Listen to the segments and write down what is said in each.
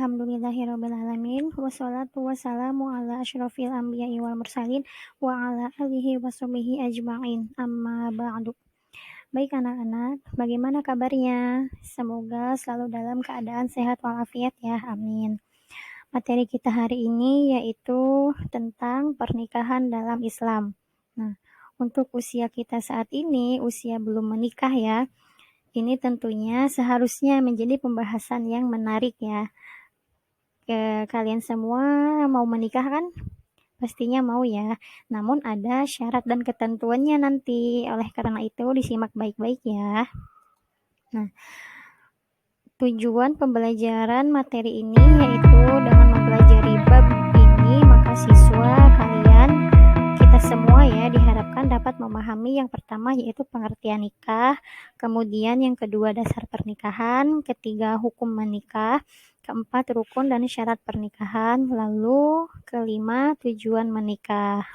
Alhamdulillahirrabbilalamin. Wassalatu wassalamu ala asyrafil anbiya'i wal mursalin wa ala alihi washabihi ajma'in. Amma ba'du. Baik anak-anak, bagaimana kabarnya? Semoga selalu dalam keadaan sehat walafiat ya, amin. Materi kita hari ini yaitu tentang pernikahan dalam Islam. Nah, untuk usia kita saat ini, usia belum menikah ya, ini tentunya seharusnya menjadi pembahasan yang menarik ya. Kalian semua mau menikah kan? Pastinya mau ya. Namun ada syarat dan ketentuannya nanti. Oleh karena itu disimak baik-baik ya. Nah, tujuan pembelajaran materi ini yaitu dengan mempelajari bab ini maka siswa kalian kita semua ya diharapkan dapat memahami yang pertama yaitu pengertian nikah, kemudian yang kedua dasar pernikahan, ketiga hukum menikah, keempat rukun dan syarat pernikahan, lalu kelima tujuan menikah.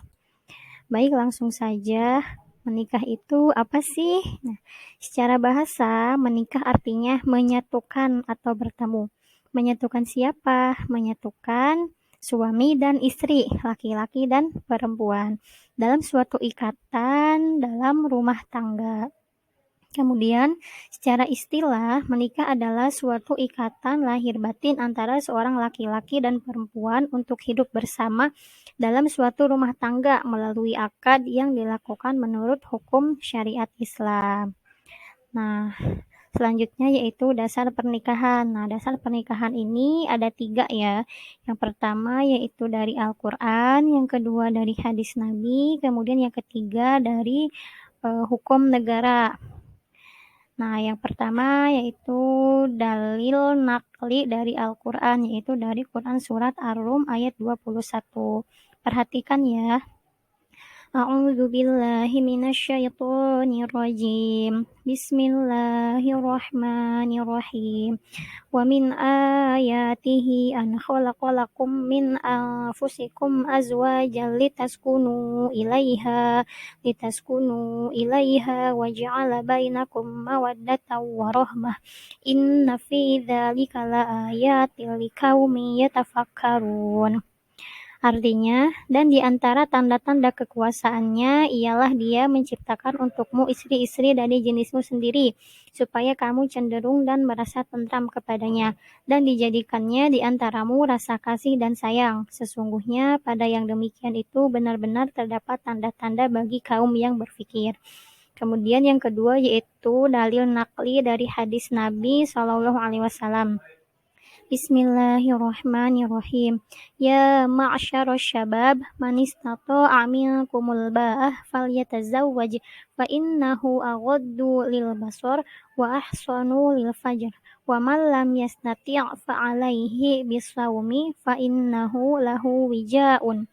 Baik, langsung saja. Menikah itu apa sih? Nah, secara bahasa, menikah artinya menyatukan atau bertemu. Menyatukan siapa? Menyatukan suami dan istri, laki-laki dan perempuan, dalam suatu ikatan dalam rumah tangga. Kemudian, secara istilah, menikah adalah suatu ikatan lahir batin antara seorang laki-laki dan perempuan untuk hidup bersama dalam suatu rumah tangga melalui akad yang dilakukan menurut hukum syariat Islam. Nah, selanjutnya yaitu dasar pernikahan. Nah, dasar pernikahan ini ada 3 ya. Yang pertama yaitu dari Al-Quran, yang kedua dari hadis Nabi, kemudian yang ketiga dari hukum negara. Nah, yang pertama yaitu dalil nakli dari Al-Quran, yaitu dari Quran Surat Ar-Rum ayat 21. Perhatikan ya. A'udzu billahi minasyaitonir rajim. Bismillahirrahmanirrahim. Wa min ayatihi an khalaqalakum min anfusikum azwajan litaskunu ilaiha wa ja'ala bainakum mawaddatan wa rahmah. Inna fi dzalika laayatil liqaumin yatafakkarun. Artinya, dan di antara tanda-tanda kekuasaannya ialah Dia menciptakan untukmu istri-istri dari jenismu sendiri, supaya kamu cenderung dan merasa tentram kepadanya, dan dijadikannya di antaramu rasa kasih dan sayang. Sesungguhnya pada yang demikian itu benar-benar terdapat tanda-tanda bagi kaum yang berfikir. Kemudian yang kedua yaitu dalil nakli dari hadis Nabi SAW. Bismillahirrahmanirrahim. Ya ma'syarasy syabab man istata'a minkumul ba'ah falyatazawwaj fa innahu aghaddu lil basar wa ahsanu lil fajr wa man lam yastati' fa 'alaihi bisawmi fa innahu lahu wijaa'un.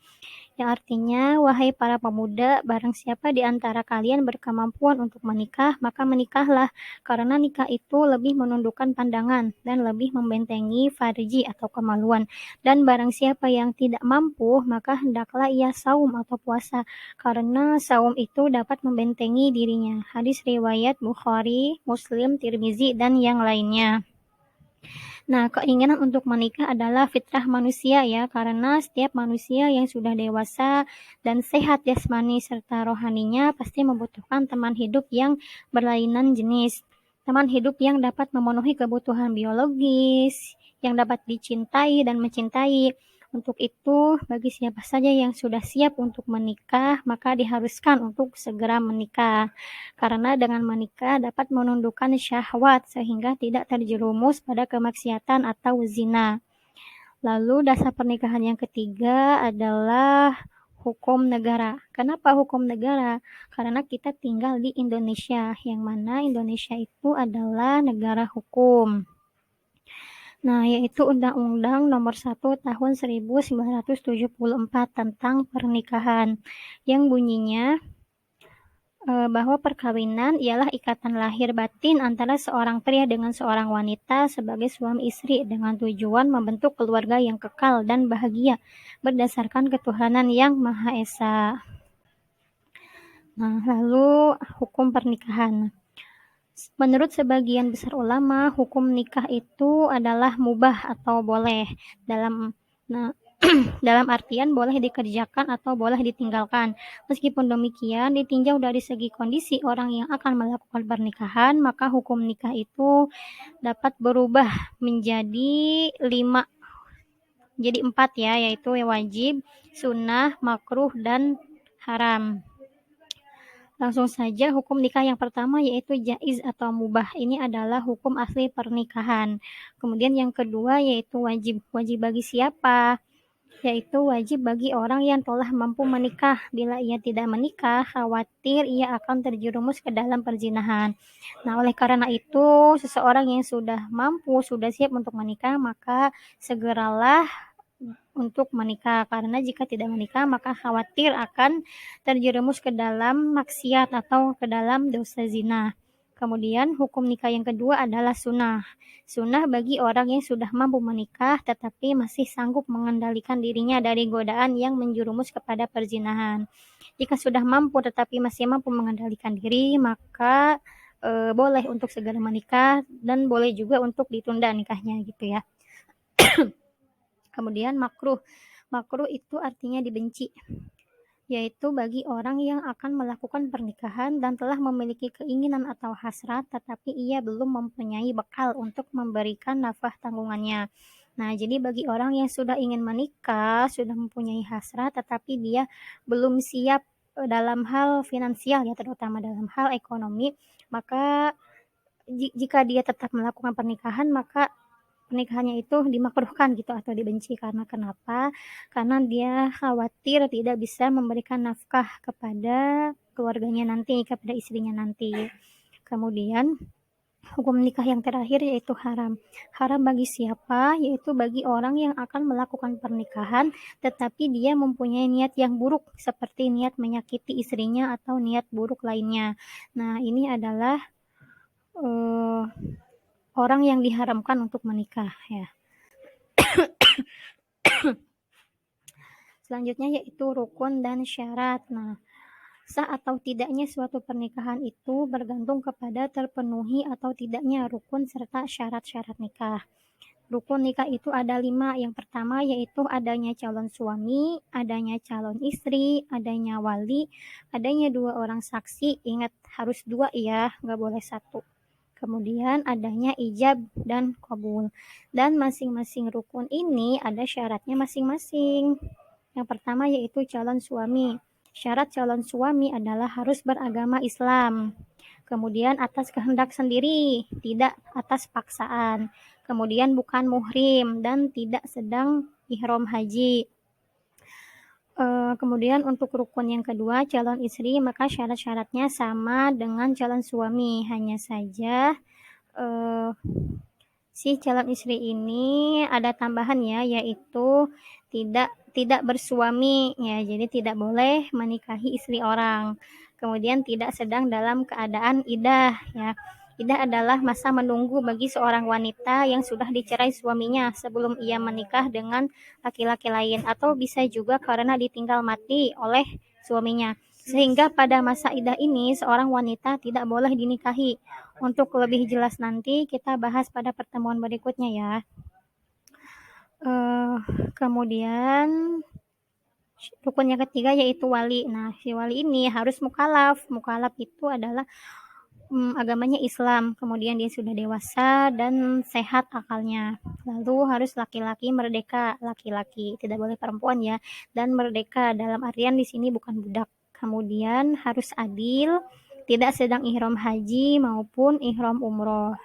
Yang artinya, wahai para pemuda, barang siapa di antara kalian berkemampuan untuk menikah, maka menikahlah, karena nikah itu lebih menundukkan pandangan dan lebih membentengi farji atau kemaluan. Dan barang siapa yang tidak mampu, maka hendaklah ia saum atau puasa, karena saum itu dapat membentengi dirinya. Hadis riwayat Bukhari, Muslim, Tirmizi, dan yang lainnya. Nah, keinginan untuk menikah adalah fitrah manusia ya, karena setiap manusia yang sudah dewasa dan sehat jasmani serta rohaninya pasti membutuhkan teman hidup yang berlainan jenis. Teman hidup yang dapat memenuhi kebutuhan biologis, yang dapat dicintai dan mencintai. Untuk itu, bagi siapa saja yang sudah siap untuk menikah, maka diharuskan untuk segera menikah. Karena dengan menikah dapat menundukkan syahwat sehingga tidak terjerumus pada kemaksiatan atau zina. Lalu dasar pernikahan yang ketiga adalah hukum negara. Kenapa hukum negara? Karena kita tinggal di Indonesia, yang mana Indonesia itu adalah negara hukum. Nah, yaitu Undang-Undang Nomor 1 Tahun 1974 tentang pernikahan, yang bunyinya bahwa perkawinan ialah ikatan lahir batin antara seorang pria dengan seorang wanita sebagai suami istri dengan tujuan membentuk keluarga yang kekal dan bahagia berdasarkan ketuhanan yang Maha Esa. Nah, lalu hukum pernikahan. Menurut sebagian besar ulama, hukum nikah itu adalah mubah atau boleh dalam nah, dalam artian boleh dikerjakan atau boleh ditinggalkan. Meskipun demikian, ditinjau dari segi kondisi orang yang akan melakukan pernikahan, maka hukum nikah itu dapat berubah menjadi 5, jadi 4 ya, yaitu wajib, sunnah, makruh, dan haram. Langsung saja hukum nikah yang pertama yaitu jaiz atau mubah. Ini adalah hukum asli pernikahan. Kemudian yang kedua yaitu wajib. Wajib bagi siapa? Yaitu wajib bagi orang yang telah mampu menikah. Bila ia tidak menikah, khawatir ia akan terjerumus ke dalam perzinahan. Nah, oleh karena itu, seseorang yang sudah mampu, sudah siap untuk menikah, maka segeralah untuk menikah, karena jika tidak menikah maka khawatir akan terjerumus ke dalam maksiat atau ke dalam dosa zina. Kemudian hukum nikah yang kedua adalah sunnah. Sunnah bagi orang yang sudah mampu menikah tetapi masih sanggup mengendalikan dirinya dari godaan yang menjerumus kepada perzinahan. Jika sudah mampu tetapi masih mampu mengendalikan diri, maka boleh untuk segera menikah dan boleh juga untuk ditunda nikahnya gitu ya. Kemudian makruh. Makruh itu artinya dibenci, yaitu bagi orang yang akan melakukan pernikahan dan telah memiliki keinginan atau hasrat tetapi ia belum mempunyai bekal untuk memberikan nafkah tanggungannya. Nah, jadi bagi orang yang sudah ingin menikah, sudah mempunyai hasrat tetapi dia belum siap dalam hal finansial ya, terutama dalam hal ekonomi, maka jika dia tetap melakukan pernikahan maka pernikahannya itu dimakruhkan gitu atau dibenci. Karena kenapa? Karena dia khawatir tidak bisa memberikan nafkah kepada keluarganya nanti, kepada istrinya nanti. Kemudian hukum nikah yang terakhir yaitu haram. Haram bagi siapa? Yaitu bagi orang yang akan melakukan pernikahan tetapi dia mempunyai niat yang buruk seperti niat menyakiti istrinya atau niat buruk lainnya. Nah, ini adalah uh, orang yang diharamkan untuk menikah ya. Selanjutnya yaitu rukun dan syarat. Nah, sah atau tidaknya suatu pernikahan itu bergantung kepada terpenuhi atau tidaknya rukun serta syarat-syarat nikah. Rukun nikah itu ada 5. Yang pertama yaitu adanya calon suami, adanya calon istri, adanya wali, adanya 2 orang saksi. Ingat harus 2 ya, nggak boleh 1. Kemudian adanya ijab dan qabul. Dan masing-masing rukun ini ada syaratnya masing-masing. Yang pertama yaitu calon suami. Syarat calon suami adalah harus beragama Islam. Kemudian atas kehendak sendiri, tidak atas paksaan. Kemudian bukan muhrim dan tidak sedang ihram haji. Kemudian untuk rukun yang kedua, calon istri, maka syarat-syaratnya sama dengan calon suami. Hanya saja si calon istri ini ada tambahan ya, yaitu tidak bersuami ya, jadi tidak boleh menikahi istri orang. Kemudian tidak sedang dalam keadaan iddah ya. Iddah adalah masa menunggu bagi seorang wanita yang sudah dicerai suaminya sebelum ia menikah dengan laki-laki lain, atau bisa juga karena ditinggal mati oleh suaminya. Sehingga pada masa iddah ini seorang wanita tidak boleh dinikahi. Untuk lebih jelas nanti kita bahas pada pertemuan berikutnya ya. Kemudian rukun yang ketiga yaitu wali. Nah, si wali ini harus mukalaf. Mukalaf itu adalah agamanya Islam, kemudian dia sudah dewasa dan sehat akalnya. Lalu harus laki-laki merdeka, laki-laki, tidak boleh perempuan ya. Dan merdeka dalam artian di sini bukan budak. Kemudian harus adil, tidak sedang ihram haji maupun ihram umroh.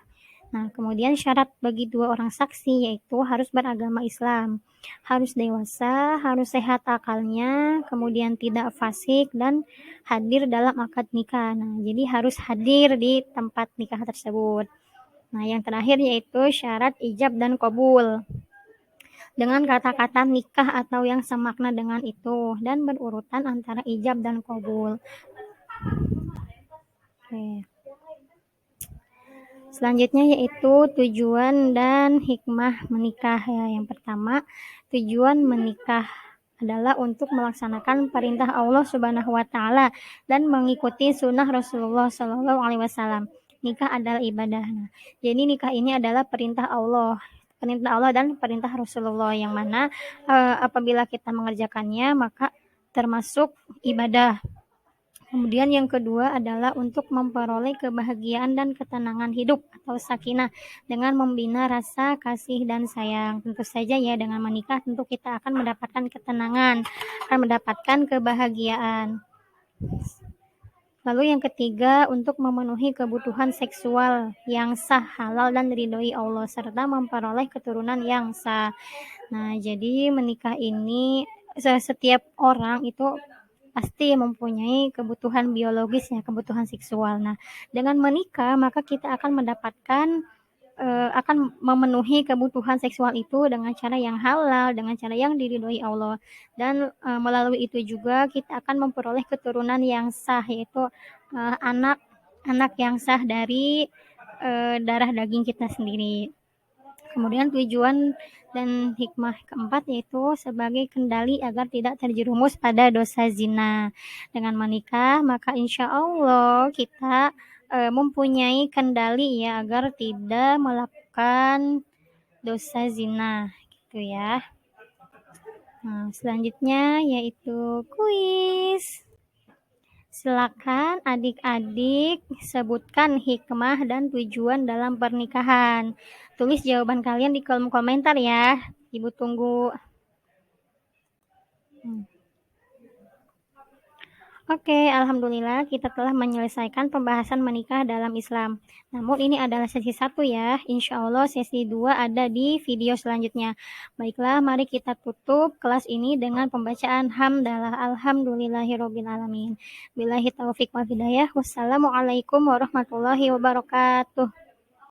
Nah, kemudian syarat bagi 2 orang saksi yaitu harus beragama Islam, harus dewasa, harus sehat akalnya, kemudian tidak fasik dan hadir dalam akad nikah. Nah, jadi harus hadir di tempat nikah tersebut. Nah, yang terakhir yaitu syarat ijab dan qabul. Dengan kata-kata nikah atau yang semakna dengan itu dan berurutan antara ijab dan qabul. Oke. Selanjutnya yaitu tujuan dan hikmah menikah ya. Yang pertama, tujuan menikah adalah untuk melaksanakan perintah Allah Subhanahu wa taala dan mengikuti sunnah Rasulullah Shallallahu alaihi wasallam. nikah adalah ibadah. Nah, jadi nikah ini adalah perintah Allah. Perintah Allah dan perintah Rasulullah yang mana apabila kita mengerjakannya maka termasuk ibadah. Kemudian yang kedua adalah untuk memperoleh kebahagiaan dan ketenangan hidup atau sakinah dengan membina rasa kasih dan sayang. Tentu saja ya dengan menikah tentu kita akan mendapatkan ketenangan, akan mendapatkan kebahagiaan. Lalu yang ketiga untuk memenuhi kebutuhan seksual yang sah, halal dan diridhoi Allah serta memperoleh keturunan yang sah. Nah, jadi menikah ini setiap orang itu pasti mempunyai kebutuhan biologis ya, kebutuhan seksual. Nah, dengan menikah maka kita akan mendapatkan akan memenuhi kebutuhan seksual itu dengan cara yang halal, dengan cara yang diridhoi Allah. Dan melalui itu juga kita akan memperoleh keturunan yang sah yaitu anak anak yang sah dari darah daging kita sendiri. Kemudian tujuan dan hikmah keempat yaitu sebagai kendali agar tidak terjerumus pada dosa zina. Dengan menikah maka insya Allah kita mempunyai kendali ya agar tidak melakukan dosa zina gitu ya. Nah, selanjutnya yaitu kuis. Silakan adik-adik sebutkan hikmah dan tujuan dalam pernikahan. Tulis jawaban kalian di kolom komentar ya. Ibu tunggu. Oke, alhamdulillah kita telah menyelesaikan pembahasan menikah dalam Islam. Namun ini adalah sesi 1 ya. Insya Allah sesi 2 ada di video selanjutnya. Baiklah, mari kita tutup kelas ini dengan pembacaan hamdalah alhamdulillahirabbil alamin. Billahi taufik wal hidayah. Wassalamualaikum warahmatullahi wabarakatuh.